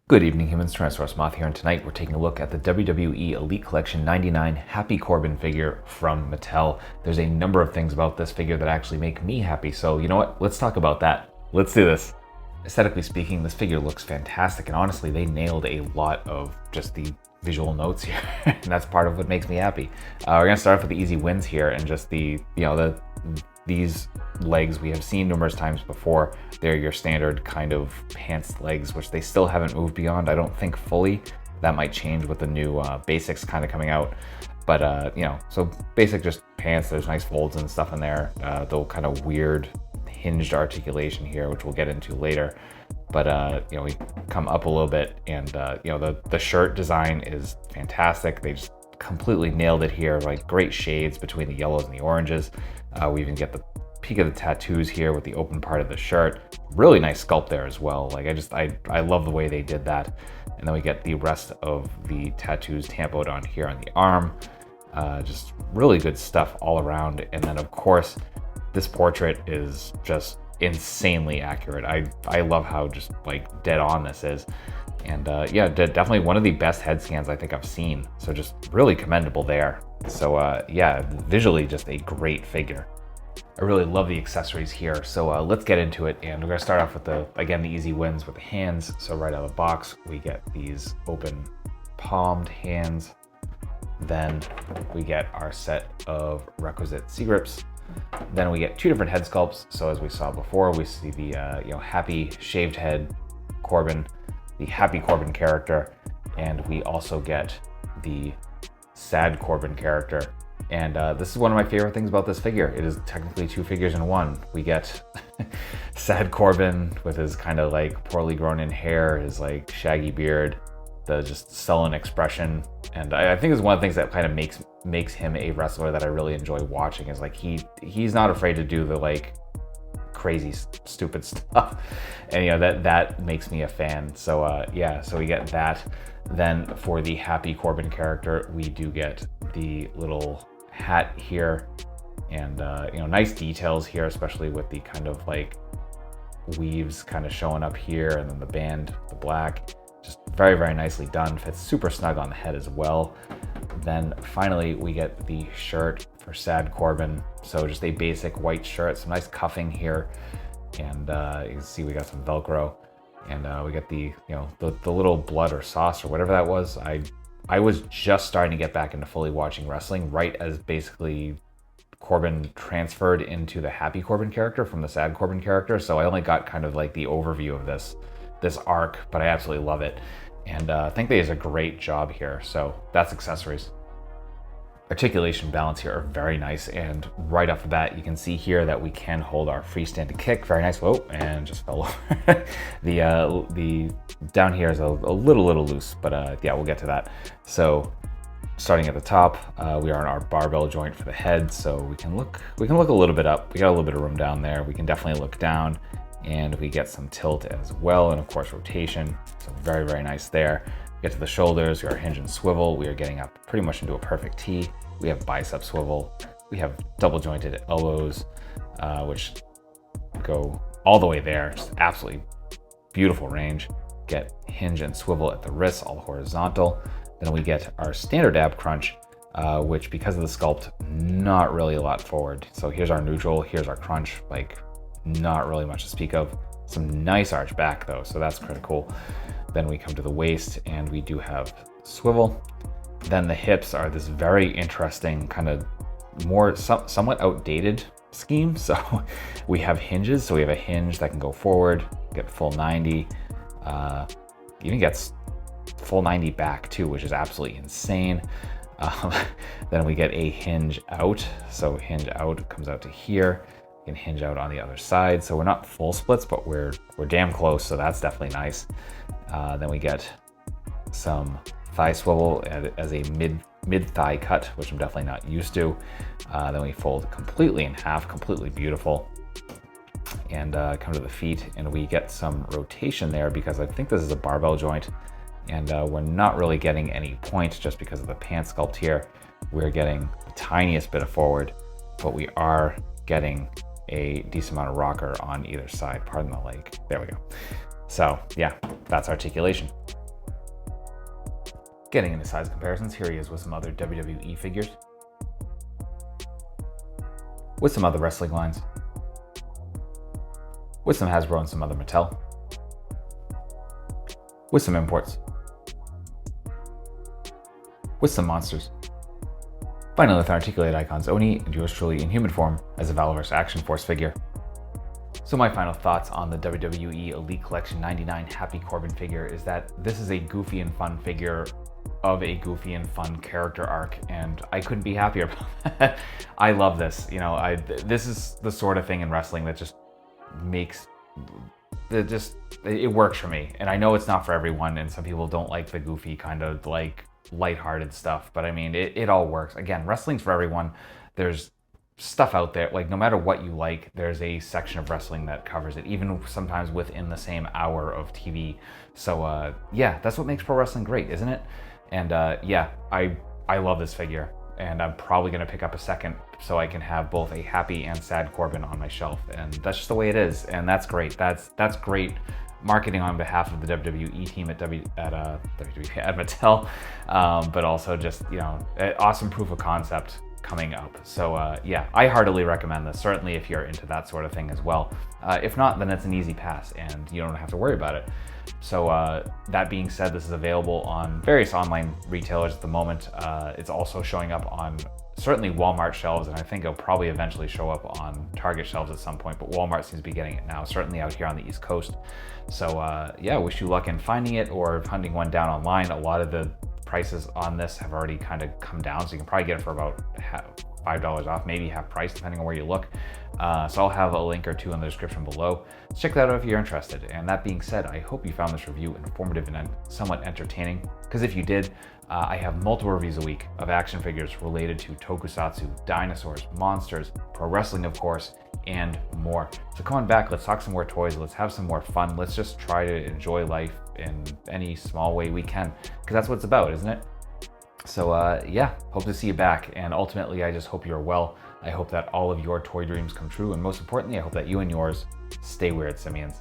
Good evening, humans. Tyrannosaurusmoth here, and tonight we're taking a look at the WWE Elite Collection 99 Happy Corbin figure from Mattel. There's a number of things about this figure that actually make me happy, so you know what? Let's talk about that. Let's do this. Aesthetically speaking, this figure looks fantastic, and honestly, they nailed a lot of just the visual notes here, and that's part of what makes me happy. We're gonna start off with the easy wins here, and just these legs we have seen numerous times before. They're your standard kind of pants legs, which they still haven't moved beyond, I don't think fully. That might change with the new basics kind of coming out. But so basic just pants, there's nice folds and stuff in there. The kind of weird hinged articulation here, which we'll get into later. But we come up a little bit, and the shirt design is fantastic. They just completely nailed it here, like great shades between the yellows and the oranges. We even get the peak of the tattoos here with the open part of the shirt. Really nice sculpt there as well. Like I love the way they did that. And then we get the rest of the tattoos tampoed on here on the arm. Just really good stuff all around. And then of course, this portrait is just insanely accurate. I love how just like dead on this is. And definitely one of the best head scans I think I've seen. So just really commendable there. So visually just a great figure. I really love the accessories here. So let's get into it. And we're gonna start off with the easy wins with the hands. So right out of the box, we get these open palmed hands. Then we get our set of requisite C-grips. Then we get two different head sculpts. So as we saw before, we see the happy shaved head Corbin, the Happy Corbin character, and we also get the sad Corbin character. And this is one of my favorite things about this figure. It is technically two figures in one. We get sad Corbin with his kind of like poorly grown in hair, his like shaggy beard, the just sullen expression. And I think it's one of the things that kind of makes him a wrestler that I really enjoy watching, is like he's not afraid to do the like crazy stupid stuff, and that makes me a fan. So so we get that. Then for the Happy Corbin character, we do get the little hat here, and nice details here, especially with the kind of like weaves kind of showing up here, and then the band, the black, just very, very nicely done. Fits super snug on the head as well. Then finally we get the shirt for sad Corbin. So just a basic white shirt, some nice cuffing here, and you can see we got some Velcro, and we get the the little blood or sauce or whatever that was. I was just starting to get back into fully watching wrestling right as basically Corbin transferred into the Happy Corbin character from the sad Corbin character. So I only got kind of like the overview of this arc, but I absolutely love it. And I think they did a great job here. So that's accessories. Articulation, balance here are very nice, and right off the bat you can see here that we can hold our freestanding kick. Very nice. Whoa, and just fell over. the down here is a little loose, but we'll get to that. So starting at the top, we are in our barbell joint for the head, so we can look a little bit up. We got a little bit of room down there. We can definitely look down, and we get some tilt as well, and of course rotation. So very, very nice there. Get to the shoulders, we are hinge and swivel. We are getting up pretty much into a perfect T. We have bicep swivel. We have double jointed elbows, which go all the way there. Just absolutely beautiful range. Get hinge and swivel at the wrists, all horizontal. Then we get our standard ab crunch, which because of the sculpt, not really a lot forward. So here's our neutral, here's our crunch, like not really much to speak of. Some nice arch back though, so that's pretty cool. Then we come to the waist, and we do have swivel. Then the hips are this very interesting kind of more somewhat outdated scheme. So we have hinges. So we have a hinge that can go forward, get full 90, even gets full 90 back too, which is absolutely insane. Then we get a hinge out. So hinge out comes out to here. We can hinge out on the other side. So we're not full splits, but we're damn close. So that's definitely nice. Then we get some thigh swivel as a mid thigh cut, which I'm definitely not used to. Then we fold completely in half, completely beautiful, and come to the feet, and we get some rotation there because I think this is a barbell joint, and we're not really getting any point just because of the pant sculpt here. We're getting the tiniest bit of forward, but we are getting a decent amount of rocker on either side. Pardon the leg. There we go. So yeah, that's articulation. Getting into size comparisons, here he is with some other WWE figures, with some other wrestling lines, with some Hasbro and some other Mattel, with some imports, with some monsters. Finally, with articulated icons, Oni and yours truly in human form as a Valorous Action Force figure. So my final thoughts on the WWE Elite Collection 99 Happy Corbin figure is that this is a goofy and fun figure of a goofy and fun character arc, and I couldn't be happier about that. I love this. You know, this is the sort of thing in wrestling that just makes it works for me. And I know it's not for everyone, and some people don't like the goofy kind of like lighthearted stuff, but I mean, it all works. Again, wrestling's for everyone. There's stuff out there, like no matter what you like, there's a section of wrestling that covers it, even sometimes within the same hour of TV. So yeah, that's what makes pro wrestling great, isn't it? And yeah, I love this figure, and I'm probably gonna pick up a second so I can have both a happy and sad Corbin on my shelf, and that's just the way it is, and that's great. That's great marketing on behalf of the WWE team at Mattel, but also just, you know, awesome proof of concept coming up. So yeah, I heartily recommend this, certainly if you're into that sort of thing as well. If not, then it's an easy pass and you don't have to worry about it. So that being said, this is available on various online retailers at the moment. It's also showing up on certainly Walmart shelves, and I think it'll probably eventually show up on Target shelves at some point, but Walmart seems to be getting it now, certainly out here on the East Coast. So yeah, wish you luck in finding it or hunting one down online. A lot of the prices on this have already kind of come down, so you can probably get it for about $5 off, maybe half price, depending on where you look. So I'll have a link or two in the description below. Check that out if you're interested. And that being said, I hope you found this review informative and somewhat entertaining, because if you did, I have multiple reviews a week of action figures related to tokusatsu, dinosaurs, monsters, pro wrestling, of course, and more. So come on back, let's talk some more toys, let's have some more fun, let's just try to enjoy life in any small way we can, because that's what it's about, isn't it? So yeah, hope to see you back, and ultimately I just hope you're well. I hope that all of your toy dreams come true, and most importantly, I hope that you and yours stay weird, simians.